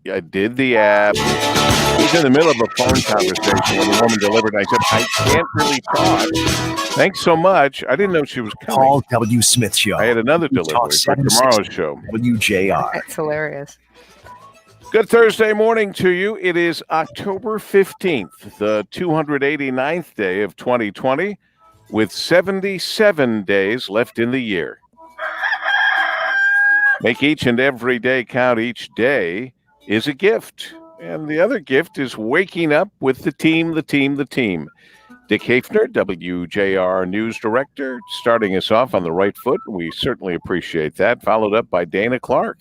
I did the app. I was in the middle of a phone conversation when the woman delivered. And I said, I can't really talk. Thanks so much. I didn't know she was coming. Paul W. Smith Show. I had another delivery for tomorrow's show. WJR. That's hilarious. Good Thursday morning to you. It is October 15th, the 289th day of 2020, with 77 days left in the year. Make each and every day count. Each day is a gift. And the other gift is waking up with the team. Dick Hafner, WJR News Director, starting us off on the right foot. We certainly appreciate that. Followed up by Dana Clark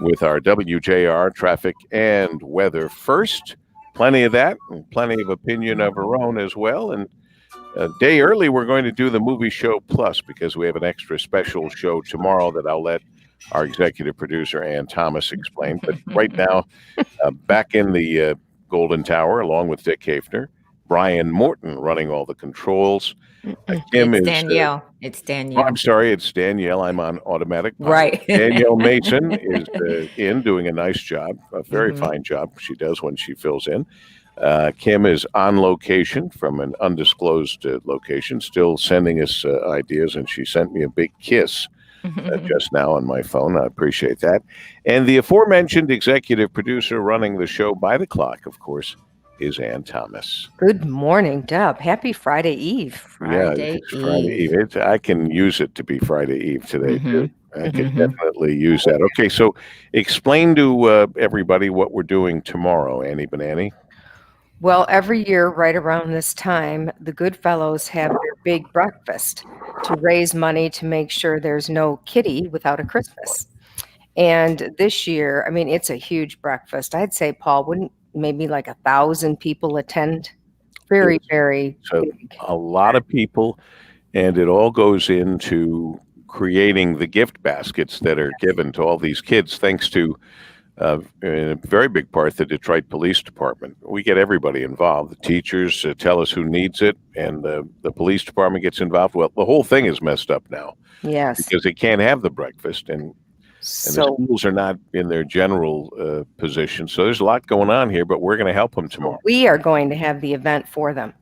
with our WJR traffic and weather first. Plenty of that and plenty of opinion of her own as well. And a day early, we're going to do the Movie Show Plus because we have an extra special show tomorrow that I'll let our executive producer, Ann Thomas, explain. But right now, back in the Golden Tower, along with Dick Hafner, Brian Morton running all the controls. It's Danielle. It's Danielle. I'm sorry, it's Danielle. I'm on automatic. Right. Danielle Mason is in doing a nice job, a very fine job she does when she fills in. Kim is on location from an undisclosed location, still sending us ideas, and she sent me a big kiss just now on my phone. I appreciate that. And the aforementioned executive producer running the show by the clock, of course, is Ann Thomas. Good morning, Deb. Happy Friday Eve. Friday Eve. I can use it to be Friday Eve today, too. I can definitely use that. Okay, so explain to everybody what we're doing tomorrow, Annie Banani. Well, every year, right around this time, the Good Fellows have their big breakfast to raise money to make sure there's no kitty without a Christmas. And this year, I mean, it's a huge breakfast. I'd say, Paul, wouldn't maybe like 1,000 people attend? Very, very big. A lot of people, and it all goes into creating the gift baskets that are given to all these kids, thanks to in a very big part, the Detroit Police Department. We get everybody involved. The teachers tell us who needs it, and the police department gets involved. Well, the whole thing is messed up now. Yes. Because they can't have the breakfast, and the schools are not in their general position. So there's a lot going on here, but we're going to help them tomorrow. We are going to have the event for them.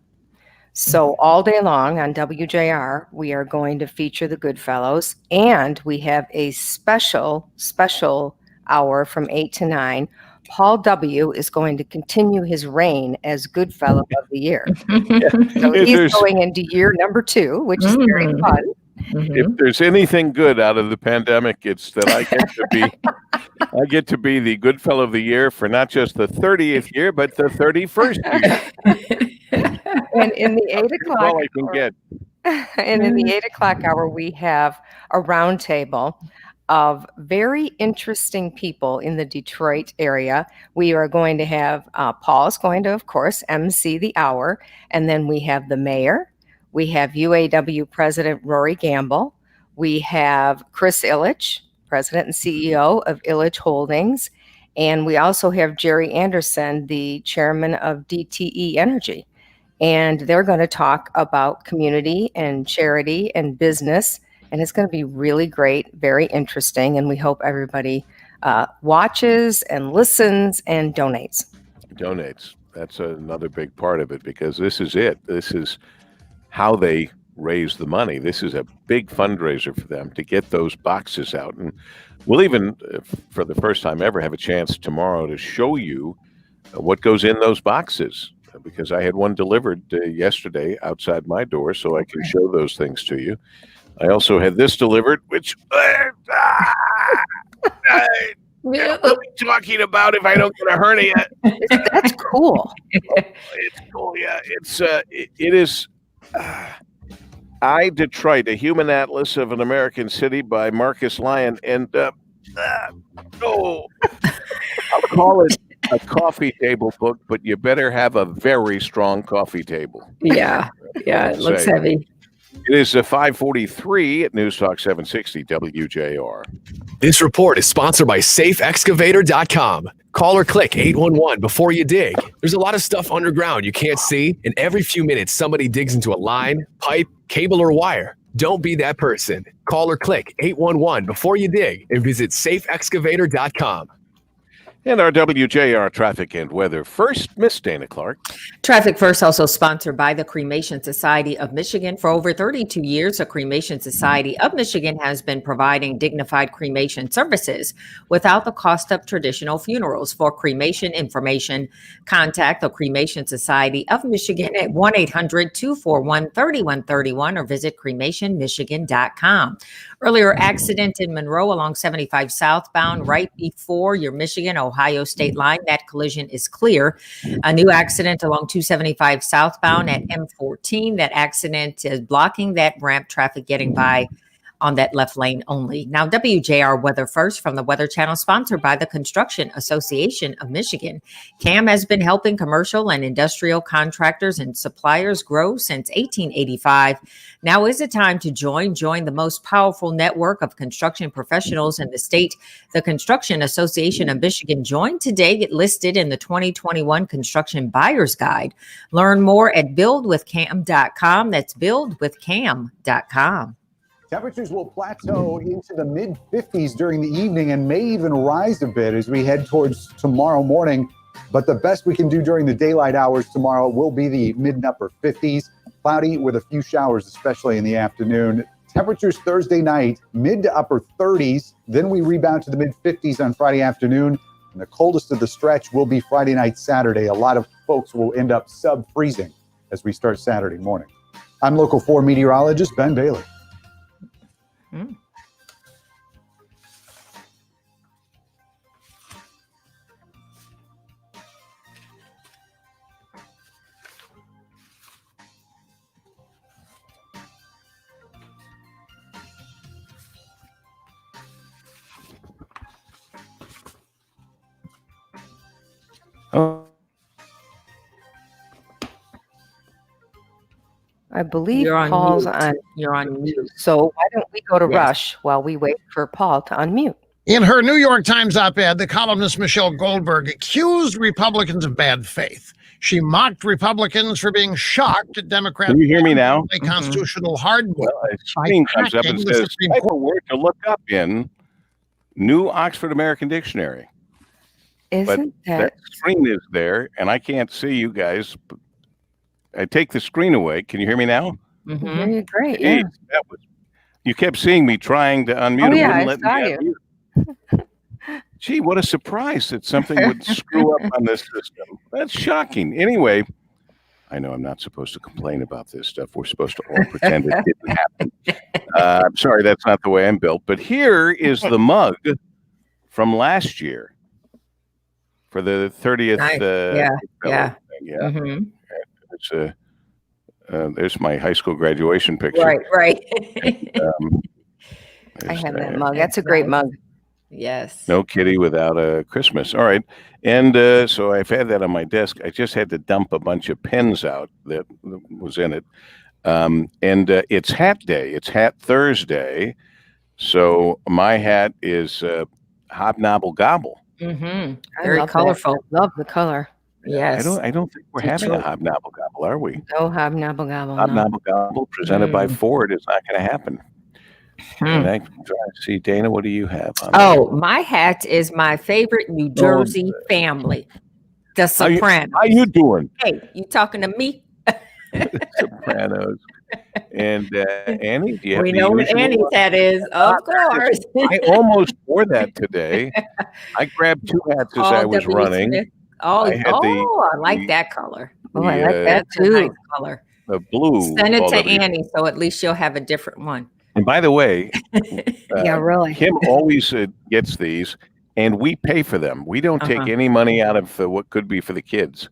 So all day long on WJR, we are going to feature the Good Fellows, and we have a special hour from 8 to 9. Paul W. is going to continue his reign as Good Fellow of the Year. So he's going into year number 2, which is very fun. If there's anything good out of the pandemic, it's that I get to be the Good Fellow of the Year for not just the 30th year, but the 31st year. And in the 8 o'clock That's all I can get. And in the 8 o'clock hour, we have a roundtable of very interesting people in the Detroit area. We are going to have, Paul's going to, of course, MC the hour. And then we have the mayor. We have UAW President Rory Gamble. We have Chris Illich, President and CEO of Illich Holdings. And we also have Jerry Anderson, the chairman of DTE Energy. And they're going to talk about community and charity and business. And it's going to be really great, very interesting. And we hope everybody watches and listens and donates. That's another big part of it, because this is it. This is how they raise the money. This is a big fundraiser for them to get those boxes out. And we'll even, for the first time ever, have a chance tomorrow to show you what goes in those boxes, because I had one delivered yesterday outside my door, so I can show those things to you. I also had this delivered, which what are we talking about if I don't get a hernia? That's cool. It's cool, yeah. It is I, Detroit, a Human Atlas of an American City by Marcus Lyon. And I'll call it a coffee table book, but you better have a very strong coffee table. Yeah, it looks heavy. It is 5:43 at News Talk 760 WJR. This report is sponsored by SafeExcavator.com. Call or click 811 before you dig. There's a lot of stuff underground you can't see, and every few minutes somebody digs into a line, pipe, cable, or wire. Don't be that person. Call or click 811 before you dig and visit SafeExcavator.com. And our WJR traffic and weather first, Miss Dana Clark. Traffic First, also sponsored by the Cremation Society of Michigan. For over 32 years, the Cremation Society of Michigan has been providing dignified cremation services without the cost of traditional funerals. For cremation information, contact the Cremation Society of Michigan at 1-800-241-3131 or visit cremationmichigan.com. Earlier accident in Monroe along 75 southbound right before your Michigan-Ohio state line. That collision is clear. A new accident along 275 southbound at M14. That accident is blocking that ramp, traffic getting by on that left lane only. Now, WJR Weather First from the Weather Channel, sponsored by the Construction Association of Michigan. CAM has been helping commercial and industrial contractors and suppliers grow since 1885. Now is the time to join the most powerful network of construction professionals in the state. The Construction Association of Michigan. Join today. Get listed in the 2021 Construction Buyer's Guide. Learn more at buildwithcam.com. That's buildwithcam.com. Temperatures will plateau into the mid-50s during the evening and may even rise a bit as we head towards tomorrow morning. But the best we can do during the daylight hours tomorrow will be the mid and upper 50s. Cloudy with a few showers, especially in the afternoon. Temperatures Thursday night, mid to upper 30s. Then we rebound to the mid-50s on Friday afternoon. And the coldest of the stretch will be Friday night, Saturday. A lot of folks will end up sub-freezing as we start Saturday morning. I'm Local 4 meteorologist Ben Bailey. Mm. Oh, I believe You're on Paul's mute. on. You're on mute. So why don't we go to Yes. Rush while we wait for Paul to unmute? In her New York Times op-ed, the columnist Michelle Goldberg accused Republicans of bad faith. She mocked Republicans for being shocked at Democrats' can you hear me now? constitutional hardball. Well, a screen comes up and hacking the says, Supreme type a word to look up in New Oxford American Dictionary. Isn't That that screen is there, and I can't see you guys. I take the screen away. Can you hear me now? I hear you great? Hey, Yeah. that was, you kept seeing me trying to unmute. Oh, It yeah, wouldn't I let saw me unmute. Gee, what a surprise that something would screw up on this system. That's shocking. Anyway, I know I'm not supposed to complain about this stuff. We're supposed to all pretend it didn't happen. I'm sorry, that's not the way I'm built. But here is the mug from last year for the 30th. Nice. Yeah. thing. Yeah. Mhm. It's there's my high school graduation picture. Right. I have that mug. That's a great mug. Yes. No kitty without a Christmas. All right. And so I've had that on my desk. I just had to dump a bunch of pens out that was in it. And it's hat day. It's Hat Thursday. So my hat is Hobnobble Gobble. Mm-hmm. I Very love that. colorful. I love the color. Yes. I don't think we're having a Hobnobble Gobble, are we? No hobnobble gobble. No. Hobnobble Gobble presented by Ford is not going to happen. And I'm trying to see, Dana, what do you have on Oh, my hat is my favorite New Jersey family, the Sopranos. How you doing? Hey, you talking to me? Sopranos. And Annie, do you have We the know what usual Annie's one? hat is, of course. I almost wore that today. I grabbed two hats as I was W. running. Smith. Oh, I had I like the- that color. Oh, I like that That's a too. nice color. The blue. Send it to W. Annie, so at least she'll have a different one. And by the way, Yeah, really. Kim always gets these, and we pay for them. We don't take any money out of what could be for the kids.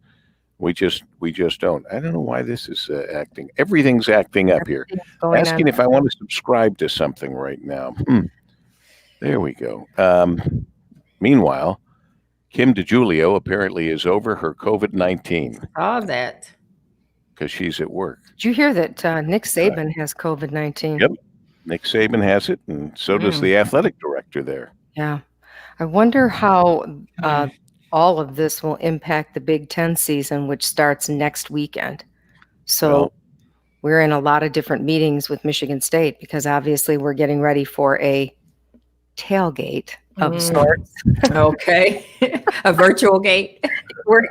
We just don't. I don't know why this is acting. Everything's acting up here. Everything's going Asking on. if I want to subscribe to something right now. There we go. Meanwhile, Kim DiGiulio apparently is over her COVID-19 Saw that. because she's at work. Did you hear that Nick Saban has COVID-19? Yep. Nick Saban has it, and so does the athletic director there. Yeah. I wonder how all of this will impact the Big Ten season, which starts next weekend. So Well- we're in a lot of different meetings with Michigan State because obviously we're getting ready for a tailgate of Mm. sorts. Okay. A virtual gate.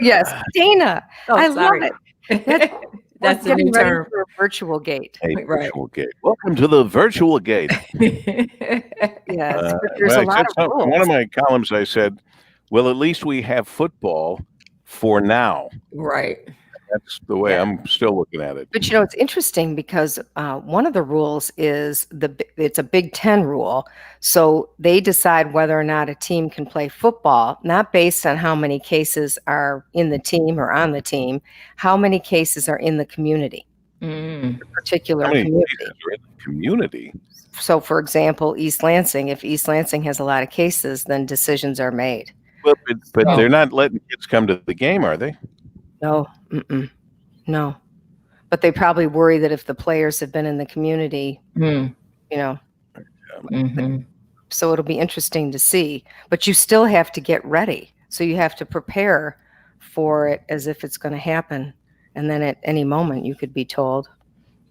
Yes, Dana. Oh, I sorry. love it. That's We're the new getting ready term. for a virtual gate. A Right. virtual gate. Welcome to the virtual gate. Yes, but there's Well, a lot of in one of rules. my columns, I said, well, at least we have football for now. Right. That's the way Yeah. I'm still looking at it. But it's interesting because one of the rules is it's a Big Ten rule. So they decide whether or not a team can play football, not based on how many cases are in the team or on the team, how many cases are in the community, Mm. the particular How many community. cases are in the community? So, for example, East Lansing, if East Lansing has a lot of cases, then decisions are made. Well, but So- they're not letting kids come to the game, are they? No, no. But they probably worry that if the players have been in the community, Mm. Mhm. so it'll be interesting to see. But you still have to get ready. So you have to prepare for it as if it's going to happen. And then at any moment, you could be told,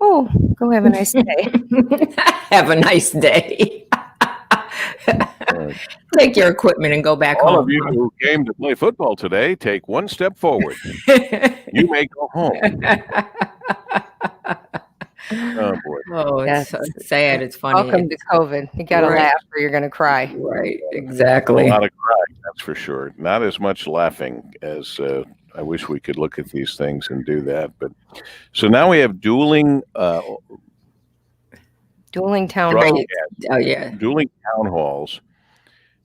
oh, go have a nice day. Have a nice day. Take your equipment and go back All home. of you who came to play football today, take one step forward. You may go home. Oh, boy. Oh, it's Yes. sad. It's funny. Welcome to COVID. You got to Right. laugh or you're going to cry. Right. A Exactly. lot of crying, that's for sure. Not as much laughing as I wish we could look at these things and do that. But so now we have dueling Dueling town broadcasts, halls. Oh, yeah. dueling town halls,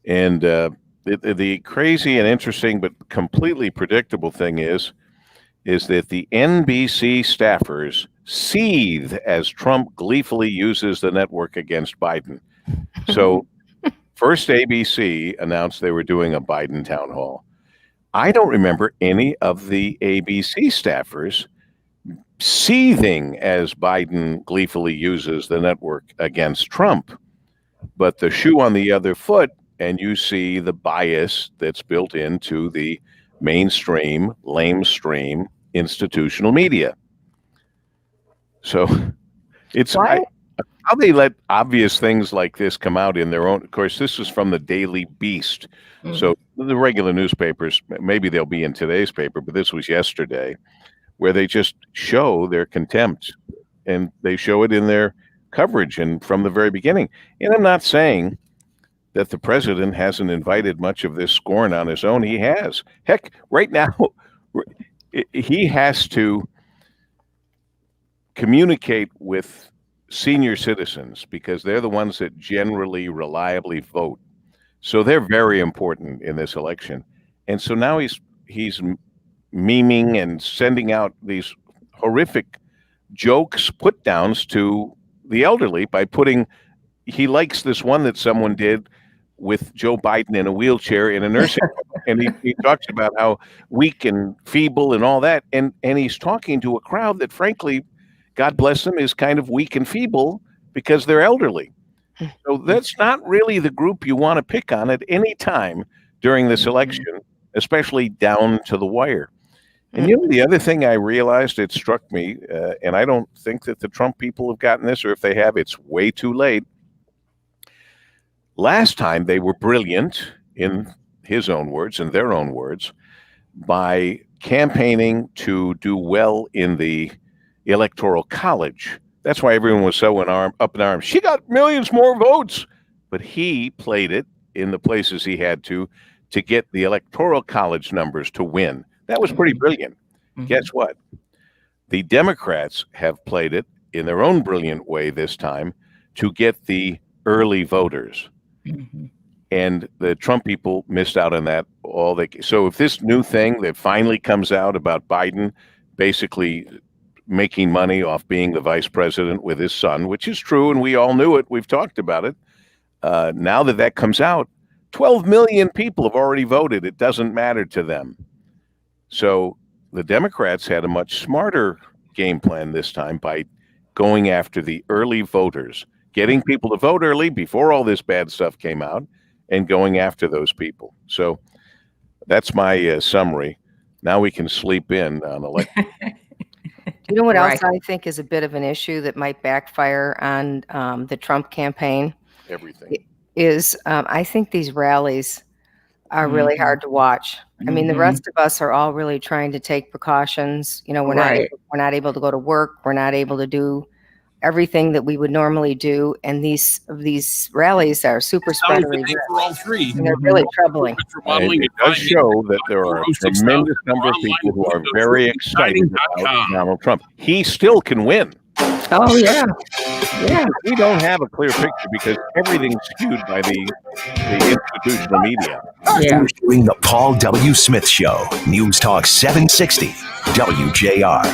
and the crazy and interesting but completely predictable thing is that the NBC staffers seethe as Trump gleefully uses the network against Biden. So first ABC announced they were doing a Biden town hall. I don't remember any of the ABC staffers seething as Biden gleefully uses the network against Trump. But the shoe on the other foot, and you see the bias that's built into the mainstream, lamestream institutional media. So it's how they let obvious things like this come out in their own. Of course, this is from the Daily Beast. Mhm. So the regular newspapers, maybe they'll be in today's paper, but this was yesterday, where they just show their contempt, and they show it in their coverage and from the very beginning. And I'm not saying that the president hasn't invited much of this scorn on his own. He has. Heck, right now, he has to communicate with senior citizens because they're the ones that generally reliably vote. So they're very important in this election. And so now he's memeing and sending out these horrific jokes, put downs to the elderly by putting, he likes this one that someone did with Joe Biden in a wheelchair in a nursing home. And he talks about how weak and feeble and all that. And he's talking to a crowd that, frankly, God bless them, is kind of weak and feeble because they're elderly. So that's not really the group you want to pick on at any time during this election, especially down to the wire. And the other thing I realized, it struck me, and I don't think that the Trump people have gotten this, or if they have, it's way too late. Last time they were brilliant, in his own words and their own words, by campaigning to do well in the Electoral College. That's why everyone was so up in arms. She got millions more votes. But he played it in the places he had to get the Electoral College numbers to win. That was pretty brilliant. Mm-hmm. Guess what? The Democrats have played it in their own brilliant way this time to get the early voters. Mm-hmm. And the Trump people missed out on that. So if this new thing that finally comes out about Biden basically making money off being the vice president with his son, which is true, and we all knew it, we've talked about it. Now that comes out, 12 million people have already voted. It doesn't matter to them. So the Democrats had a much smarter game plan this time by going after the early voters, getting people to vote early before all this bad stuff came out, and going after those people. So that's my summary. Now we can sleep in on election. You know what else I think is a bit of an issue that might backfire on the Trump campaign? Everything. is I think these rallies are really hard to watch. I mean, the rest of us are all really trying to take precautions. You know, we're Right. not able to go to work. We're not able to do everything that we would normally do. And these rallies are super spreader events. For all three. And they're really troubling. And it does show that there are a tremendous number of people who are very excited about Donald Trump. He still can win. Oh, yeah. Yeah. We don't have a clear picture because everything's skewed by the institutional media. Yeah. You're doing the Paul W. Smith Show. News Talk 760 WJR.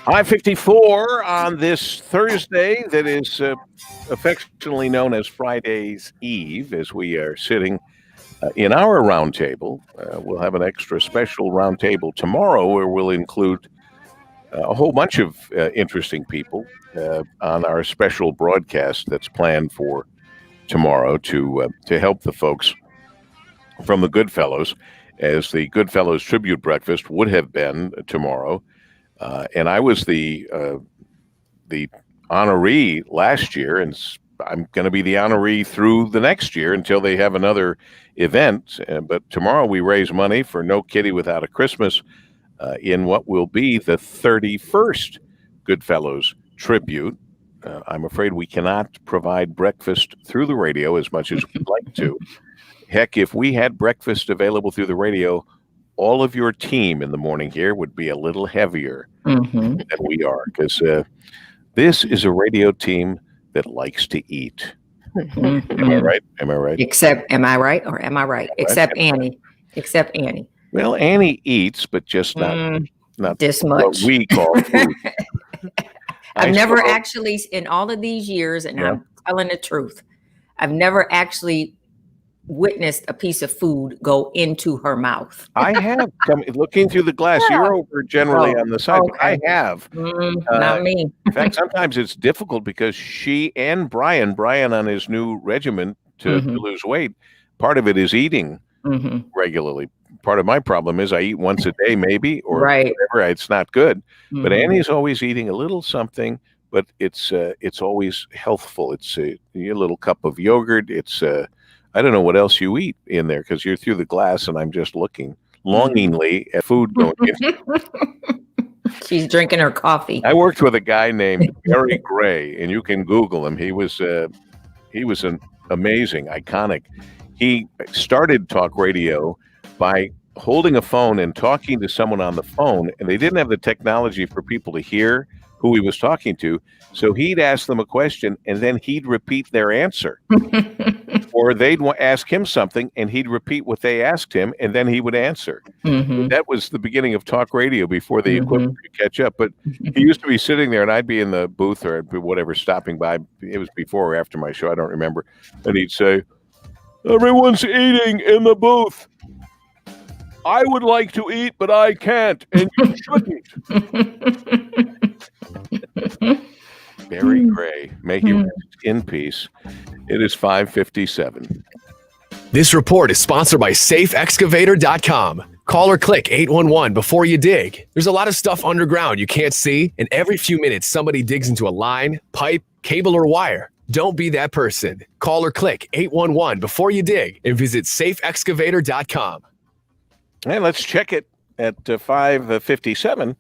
I-54 on this Thursday that is affectionately known as Friday's Eve, as we are sitting in our roundtable. We'll have an extra special roundtable tomorrow where we'll include a whole bunch of interesting people on our special broadcast that's planned for tomorrow to help the folks from the Goodfellows, as the Goodfellows tribute breakfast would have been tomorrow. And I was the honoree last year, and I'm going to be the honoree through the next year until they have another event. But tomorrow we raise money for No Kitty Without a Christmas in what will be the 31st Goodfellows tribute. I'm afraid we cannot provide breakfast through the radio as much as we'd like to. Heck, if we had breakfast available through the radio, all of your team in the morning here would be a little heavier than we are, because this is a radio team that likes to eat. Am I right? Am I right? Except, am I right or am I right? Except Annie. Except Annie. Well, Annie eats, but just not this what much. we call food. I've never actually, in all of these years, and I'm telling the truth, I've never actually witnessed a piece of food go into her mouth. I have. Looking through the glass, you're over generally on the side. But I have. Not me. In fact, sometimes it's difficult because she and Brian on his new regimen to lose weight, part of it is eating regularly. Part of my problem is I eat once a day, maybe, or whatever. It's not good. But Annie's always eating a little something, but it's always healthful. It's a little cup of yogurt. It's I don't know what else you eat in there because you're through the glass, and I'm just looking longingly at food going in. She's drinking her coffee. I worked with a guy named Barry Gray, and you can Google him. He was an amazing, iconic. He started talk radio by holding a phone and talking to someone on the phone, and they didn't have the technology for people to hear who he was talking to. So he'd ask them a question, and then he'd repeat their answer. Or they'd ask him something, and he'd repeat what they asked him, and then he would answer. That was the beginning of talk radio before the equipment could catch up. But he used to be sitting there, and I'd be in the booth or whatever, stopping by. It was before or after my show, I don't remember. And he'd say, "Everyone's eating in the booth. I would like to eat, but I can't, and you shouldn't." Barry Gray, may he rest in peace. It is 5:57. This report is sponsored by SafeExcavator.com. Call or click 811 before you dig. There's a lot of stuff underground you can't see, and every few minutes somebody digs into a line, pipe, cable, or wire. Don't be that person. Call or click 811 before you dig and visit SafeExcavator.com. And let's check it at 5:57.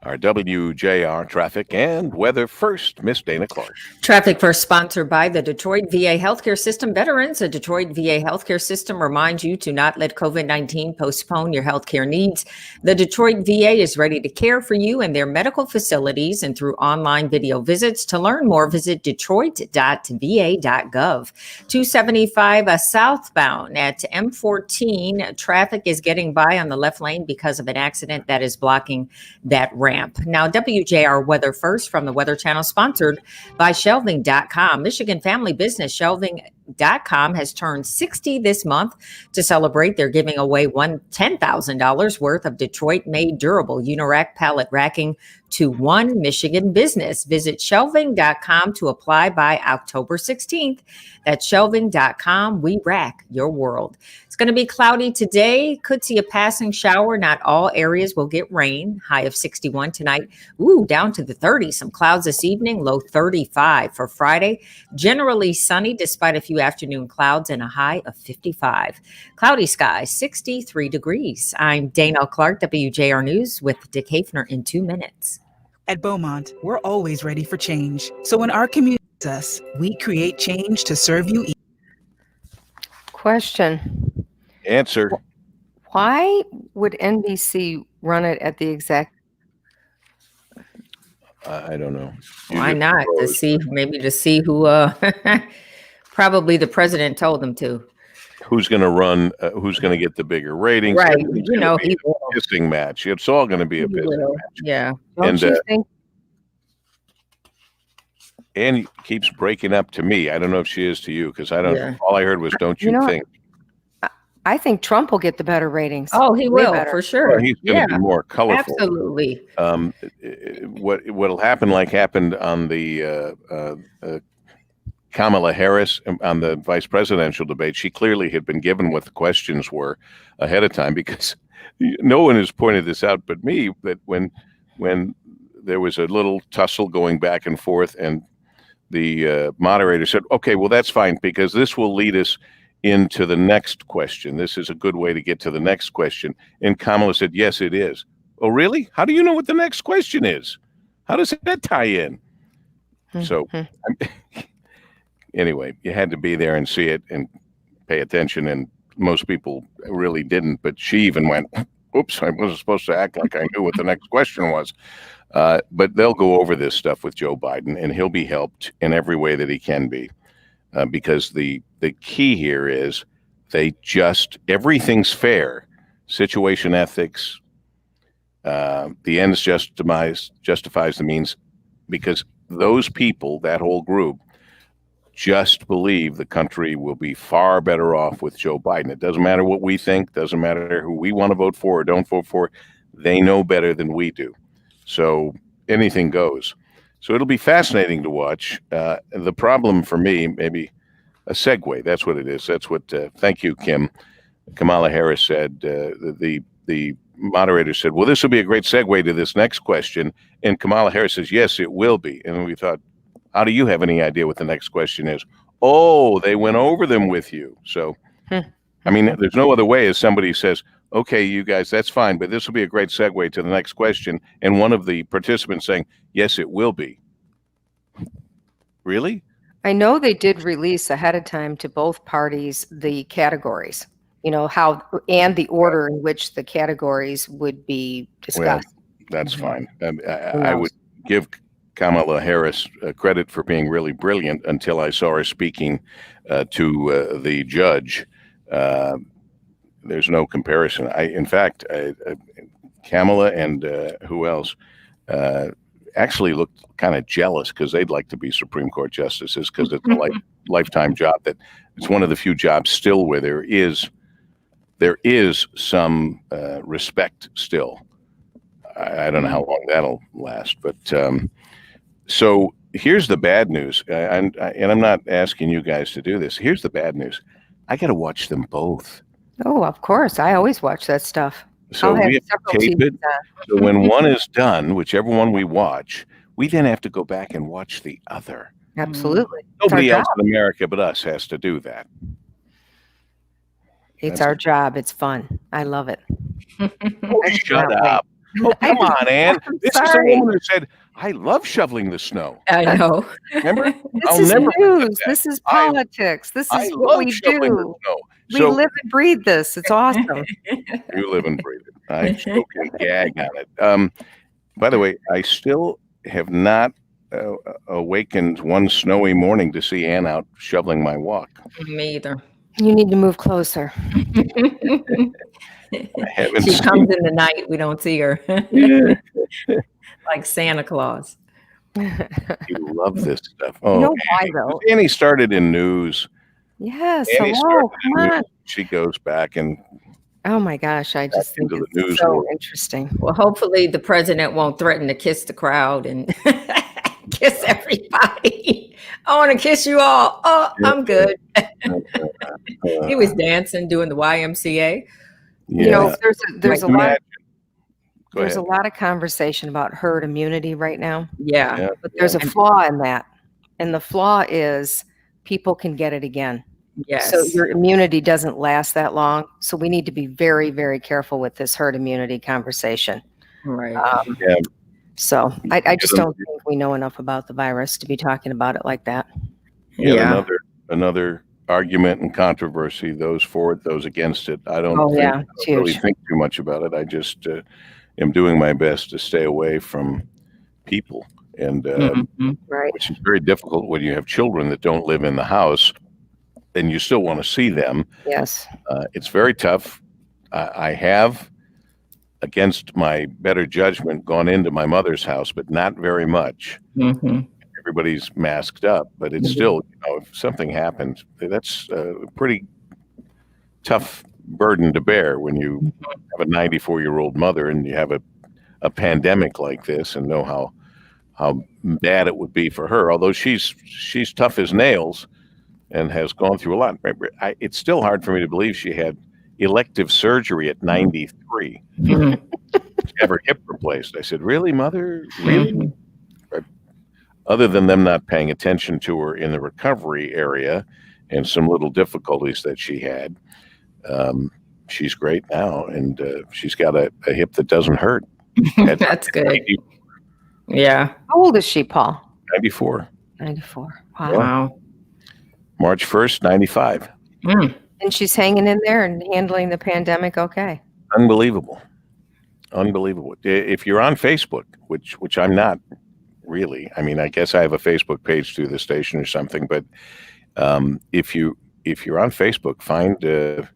Our WJR traffic and weather first, Miss Dana Clark. Traffic first sponsored by the Detroit VA Healthcare System Veterans. The Detroit VA Healthcare System reminds you to not let COVID-19 postpone your healthcare needs. The Detroit VA is ready to care for you in their medical facilities and through online video visits. To learn more, visit detroit.va.gov. 275 southbound at M14. Traffic is getting by on the left lane because of an accident that is blocking that ramp. Now, WJR weather first from the Weather Channel, sponsored by Shelving.com. Michigan family business Shelving.com has turned 60 this month. To celebrate, they're giving away $10,000 worth of Detroit-made durable Unirack pallet racking to one Michigan business. Visit Shelving.com to apply by October 16th. That's Shelving.com. We rack your world. It's going to be cloudy today. Could see a passing shower. Not all areas will get rain. High of 61 tonight. Down to the 30s. Some clouds this evening. Low 35 for Friday. Generally sunny despite a few few afternoon clouds and a high of 55. Cloudy skies, 63 degrees. I'm Dana Clark, WJR News with Dick Hafner in 2 minutes. At Beaumont, we're always ready for change. So when our community needs us, we create change to serve you. Question. Answer. Why would NBC run it at the exact? I don't know. Why not? To see who, probably the president told them to. Who's going to run? Who's going to get the bigger ratings? Right. It's You know, gonna be he a will. pissing match. It's all going to be a pissing will. match. Yeah. Don't you think? Ann keeps breaking up to me. I don't know if she is to you because I don't. Yeah. All I heard was, "Don't you, think?" I think Trump will get the better ratings. Oh, he Way will better. for sure. Well, he's going to be more colorful. Absolutely. What'll happen, like happened on the Kamala Harris on the vice presidential debate? She clearly had been given what the questions were ahead of time, because no one has pointed this out but me. That when there was a little tussle going back and forth, and the moderator said, "Okay, well that's fine because this will lead us into the next question. This is a good way to get to the next question." And Kamala said, "Yes, it is." "Oh, really? How do you know what the next question is? How does that tie in?" So anyway, you had to be there and see it and pay attention. And most people really didn't. But she even went, "Oops, I wasn't supposed to act like I knew what the next question was." But they'll go over this stuff with Joe Biden, and he'll be helped in every way that he can be. Because the key here is everything's fair. Situation ethics, the ends justifies the means, because those people, that whole group, just believe the country will be far better off with Joe Biden. It doesn't matter what we think, doesn't matter who we want to vote for or don't vote for. They know better than we do. So anything goes. So it'll be fascinating to watch. The problem for me, maybe a segue. That's what it is. That's what. Thank you, Kim. Kamala Harris said. The moderator said, "Well, this will be a great segue to this next question." And Kamala Harris says, "Yes, it will be." And we thought, how do you have any idea what the next question is? Oh, they went over them with you. So, I mean, there's no other way. As somebody says, "Okay, you guys, that's fine, but this will be a great segue to the next question." And one of the participants saying, "Yes, it will be." Really? I know they did release ahead of time to both parties the categories, how, and the order in which the categories would be discussed. Well, that's fine. I would give Kamala Harris credit for being really brilliant until I saw her speaking to the judge. There's no comparison. In fact, Kamala and who else actually looked kind of jealous, because they'd like to be Supreme Court justices, because it's a lifetime job. That it's one of the few jobs still where there is some respect still. I don't know how long that'll last, but so here's the bad news, and I'm not asking you guys to do this. Here's the bad news: I got to watch them both. Oh, of course. I always watch that stuff. So we have to tape it. So when one is done, whichever one we watch, we then have to go back and watch the other. Absolutely. Nobody else in America but us has to do that. It's our job. It's fun. I love it. Shut up. Oh, come on, Ann. This is a woman who said, "I love shoveling the snow." I know. Remember? This is news. This is politics. This is what we do. We live and breathe this. It's awesome. You live and breathe it. I choke and gag on it. By the way, I still have not awakened one snowy morning to see Ann out shoveling my walk. Me either. You need to move closer. She comes in the night. We don't see her. Like Santa Claus. You love this stuff. Oh, you know why, though? Annie started in news. Yes. Annie Hello. Come on. She goes back and. Oh my gosh! I just think it's so interesting. Well, hopefully the president won't threaten to kiss the crowd and kiss everybody. I want to kiss you all. Oh, I'm good. He was dancing, doing the YMCA. Yeah. There's a lot. There's a lot of conversation about herd immunity right now. Yeah. But there's a flaw in that, and the flaw is people can get it again. Yes. So your immunity doesn't last that long. So we need to be very, very careful with this herd immunity conversation. Right. Yeah. So I just don't think we know enough about the virus to be talking about it like that. Yeah. Another argument and controversy, those for it, those against it. I don't really think too much about it. I just am doing my best to stay away from people, and which is very difficult when you have children that don't live in the house and you still want to see them. Yes. It's very tough. I have, against my better judgment, gone into my mother's house, but not very much. Everybody's masked up, but it's still, if something happens, that's a pretty tough burden to bear when you have a 94-year-old mother and you have a pandemic like this, and know how bad it would be for her. Although she's tough as nails and has gone through a lot. It's still hard for me to believe she had elective surgery at 93. Have her hip replaced. I said, "Really, Mother? Really?" Other than them not paying attention to her in the recovery area and some little difficulties that she had, she's great now, and she's got a hip that doesn't hurt. That's good. Yeah. How old is she, Paul? 94. 94. Wow. March 1st, 95. And she's hanging in there and handling the pandemic okay. Unbelievable. If you're on Facebook, which I'm not really. I mean, I guess I have a Facebook page through the station or something, but if you're on Facebook, find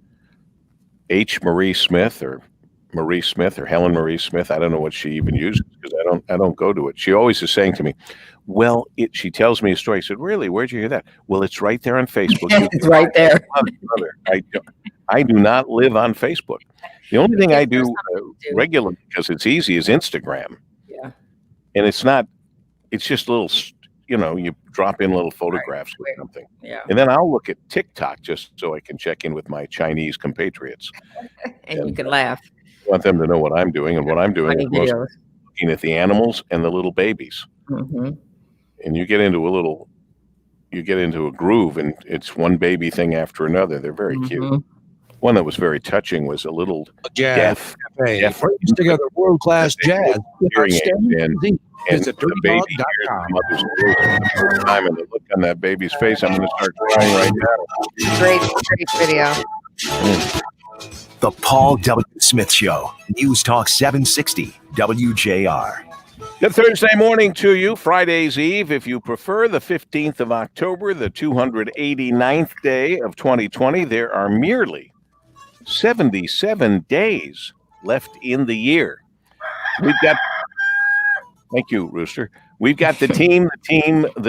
H. Marie Smith or Marie Smith or Helen Marie Smith. I don't know what she even uses because I don't go to it. She always is saying to me, "Well," she tells me a story. I said, "Really? Where'd you hear that?" "Well, it's right there on Facebook." It's right there. I do not live on Facebook. The only thing I do regularly, because it's easy, is Instagram. Yeah. And it's just little, you drop in little photographs or something. Yeah. And then I'll look at TikTok just so I can check in with my Chinese compatriots. and you can laugh. I want them to know what I'm doing, and what I'm doing is mostly looking at the animals and the little babies. And you get into a groove, and it's one baby thing after another. They're very cute. One that was very touching was a little deaf brings together world-class jazz. And the baby hears the mother's voice for the first time, and the look on that baby's face, I'm going to start crying right now. Great video. The Paul W. Smith Show, News Talk 760, WJR. Good Thursday morning to you, Friday's Eve, if you prefer, the 15th of October, the 289th day of 2020. There are merely 77 days left in the year. Thank you, Rooster. We've got the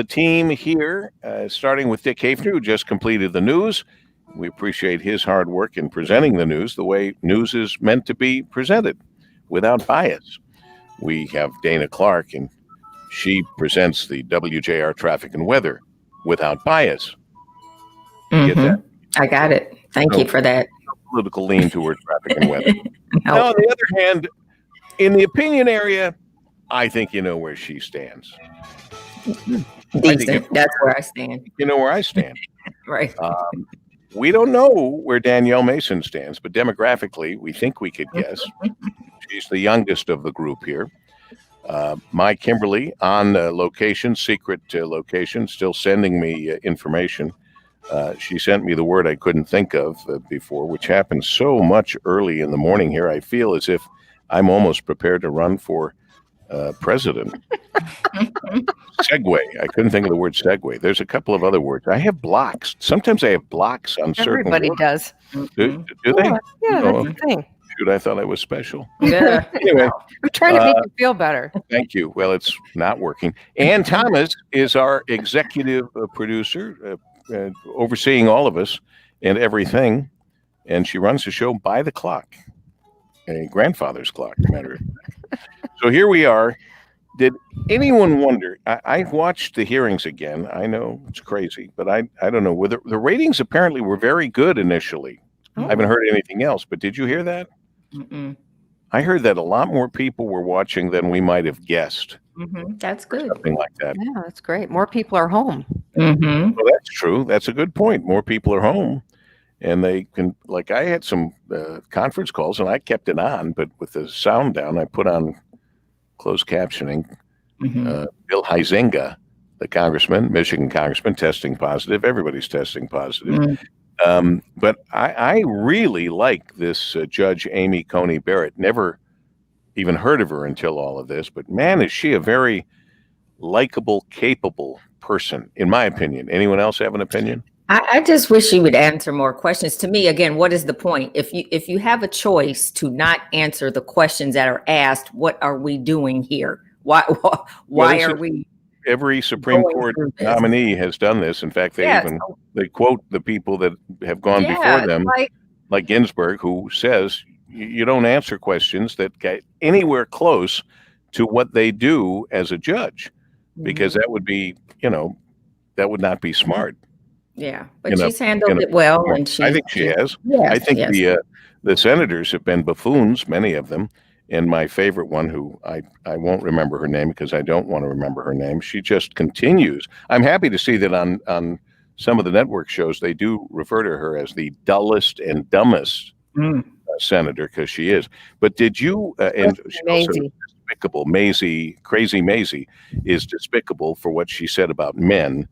team here, starting with Dick Hafner, who just completed the news. We appreciate his hard work in presenting the news the way news is meant to be presented, without bias. We have Dana Clark, and she presents the WJR traffic and weather without bias. Get that? I got it. Thank you for that. Political lean toward traffic and weather. Now, on the other hand, in the opinion area, I think you know where she stands. Decent. That's where I stand. You know where I stand. Right. We don't know where Danielle Mason stands, but demographically, we think we could guess. She's the youngest of the group here. My Kimberly on location, secret location, still sending me information. She sent me the word I couldn't think of before, which happens so much early in the morning here. I feel as if I'm almost prepared to run for president. Segway. I couldn't think of the word segway. There's a couple of other words. I have blocks. Sometimes I have blocks on certain Everybody words. does. Do they? Yeah, that's the thing. Shoot, I thought I was special. Yeah. Anyway, We're trying to make you feel better. thank you. Well, it's not working. Ann Thomas is our executive producer, overseeing all of us and everything. And she runs the show by the clock, a grandfather's clock, matter of fact. So here we are. Did anyone wonder? I watched the hearings again. I know it's crazy, but I don't know. The ratings apparently were very good initially. I haven't heard anything else, but did you hear that? I heard that a lot more people were watching than we might have guessed. That's good. Something like that. Yeah, that's great. More people are home. Mm-hmm. Well, that's true. That's a good point. More people are home, and they can. Like I had some conference calls, and I kept it on, but with the sound down, I put on closed captioning. Mm-hmm. Bill Huizenga, the congressman, Michigan congressman, testing positive. Everybody's testing positive. But I really like this Judge Amy Coney Barrett. Never even heard of her until all of this, but man, is she a very likable, capable person, in my opinion. Anyone else have an opinion? I just wish she would answer more questions. To me, again, what is the point? If you have a choice to not answer the questions that are asked, what are we doing here? Why are we? Every Supreme going Court through this? nominee has done this. In fact, they Yes. they quote the people that have gone before Yeah, them, like Ginsburg, who says you don't answer questions that get anywhere close to what they do as a judge, because that would be, that would not be smart. Yeah, but she's handled it well, and I think she has. Yes, I think yes. the senators have been buffoons, many of them. And my favorite one, who I won't remember her name because I don't want to remember her name, she just continues. I'm happy to see that on some of the network shows, they do refer to her as the dullest and dumbest senator, because she is. But did you, and she's also despicable, Crazy Maisie is despicable for what she said about men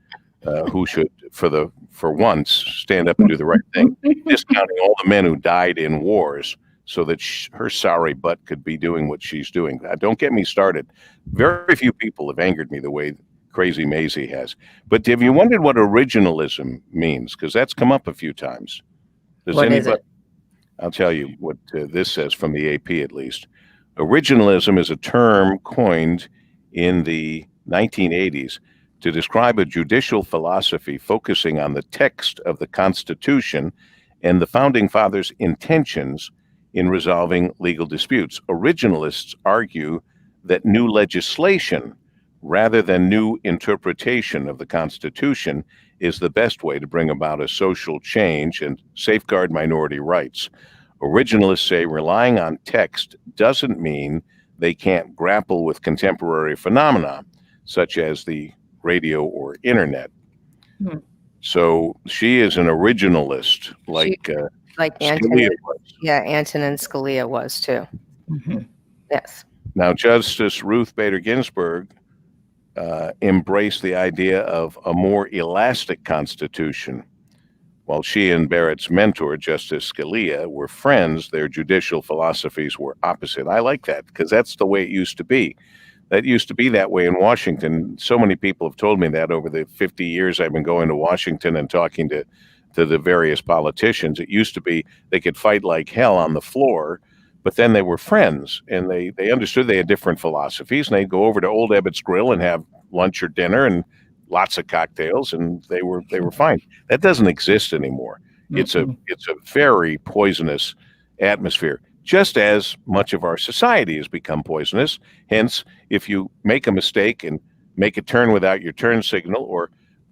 who should, for once, stand up and do the right thing, discounting all the men who died in wars, so that her sorry butt could be doing what she's doing. Don't get me started. Very few people have angered me the way Crazy Maisie has. But have you wondered what originalism means? Because that's come up a few times. What is it? I'll tell you what this says from the AP, at least. Originalism is a term coined in the 1980s to describe a judicial philosophy focusing on the text of the Constitution and the Founding Fathers' intentions in resolving legal disputes. Originalists argue that new legislation, rather than new interpretation of the Constitution, is the best way to bring about a social change and safeguard minority rights. Originalists say relying on text doesn't mean they can't grapple with contemporary phenomena, such as the radio or internet. So she is an originalist, like Scalia was. Yeah, Antonin Scalia was too. Yes. Now, Justice Ruth Bader Ginsburg embraced the idea of a more elastic constitution. While she and Barrett's mentor, Justice Scalia, were friends, their judicial philosophies were opposite. I like that, because that's the way it used to be. That used to be that way in Washington. So many people have told me that over the 50 years I've been going to Washington and talking to the various politicians. It used to be they could fight like hell on the floor, but then they were friends, and they understood they had different philosophies, and they'd go over to Old Ebbitt's Grill and have lunch or dinner and lots of cocktails, and they were fine. That doesn't exist anymore. It's a very poisonous atmosphere, just as much of our society has become poisonous. Hence, if you make a mistake and make a turn without your turn signal, or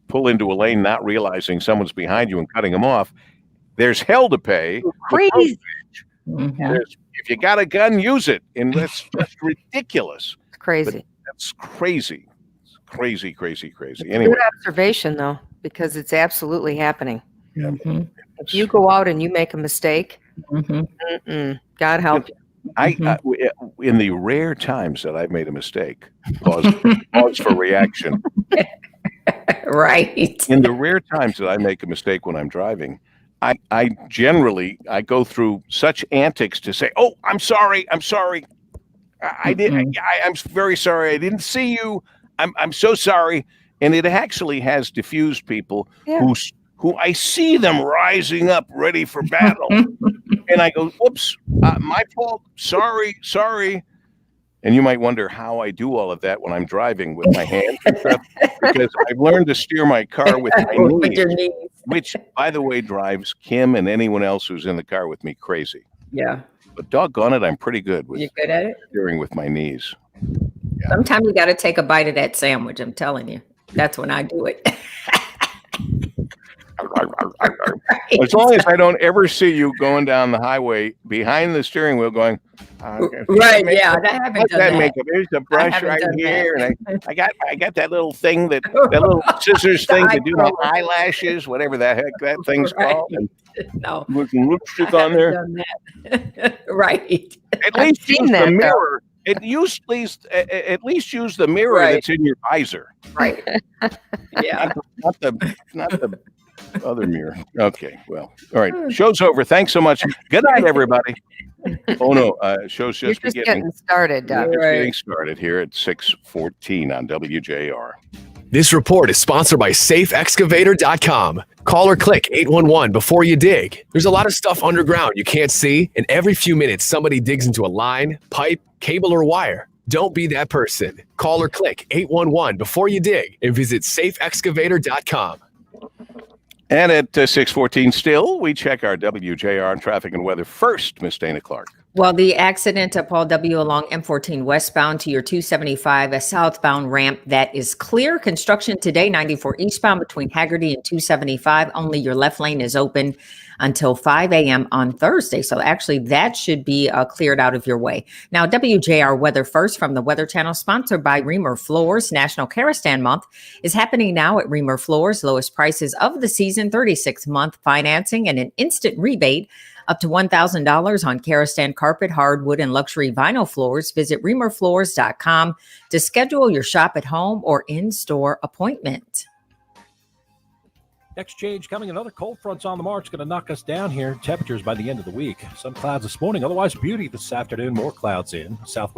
pull into a lane not realizing someone's behind you and cutting them off, there's hell to pay. Crazy. If you got a gun, use it. And that's ridiculous. It's crazy. That's crazy. Crazy. Anyway. Good observation, though, because it's absolutely happening. If you go out and you make a mistake, God help you. In the rare times that I've made a mistake, pause for reaction. Right. In the rare times that I make a mistake when I'm driving, I generally go through such antics to say, "Oh, I'm sorry. I'm very sorry. I didn't see you. I'm so sorry." And it actually has diffused people who I see them rising up ready for battle. And I go, "Whoops, my fault. Sorry." And you might wonder how I do all of that when I'm driving with my hands and stuff, because I've learned to steer my car with my knees, which, by the way, drives Kim and anyone else who's in the car with me crazy. Yeah. But doggone it, I'm pretty good with You're good at it? steering with my knees. Yeah. Sometimes you got to take a bite of that sandwich. I'm telling you. That's when I do it. As long as I don't ever see you going down the highway behind the steering wheel going, Right, yeah, I haven't done that. makeup. There's a brush haven't right done here, that. and I got that little thing that little scissors thing to do my eyebrow. eyelashes, whatever the heck that thing's Right. called, and No, put some lipstick I on there. haven't done that. Right. At least seen use that, the though. mirror. At least use the mirror Right. that's in your visor. Right. Yeah. Not the other mirror. Okay, well, all right. Show's over. Thanks so much. Good night, everybody. Oh no, show's You're just just beginning. getting started, Doug. We're just Right. getting started here at 6:14 on WJR. This report is sponsored by SafeExcavator.com. Call or click 811 before you dig. There's a lot of stuff underground you can't see, and every few minutes somebody digs into a line, pipe, cable, or wire. Don't be that person. Call or click 811 before you dig and visit SafeExcavator.com. And at 6:14 still, we check our WJR traffic and weather first, Miss Dana Clark. Well, the accident at Paul W. along M14 westbound to your 275 a southbound ramp, that is clear. Construction today, 94 eastbound between Haggerty and 275. Only your left lane is open until 5 a.m. on Thursday. So actually that should be cleared out of your way. Now, WJR weather first from the Weather Channel, sponsored by Reamer Floors. National Kerosene Month is happening now at Reamer Floors. Lowest prices of the season, 36-month financing and an instant rebate up to $1,000 on Kerosene carpet, hardwood, and luxury vinyl floors. Visit reamerfloors.com to schedule your shop at home or in-store appointment. Next change coming. Another cold front's on the march. Going to knock us down here. Temperatures by the end of the week. Some clouds this morning. Otherwise, beauty this afternoon. More clouds in. Southwest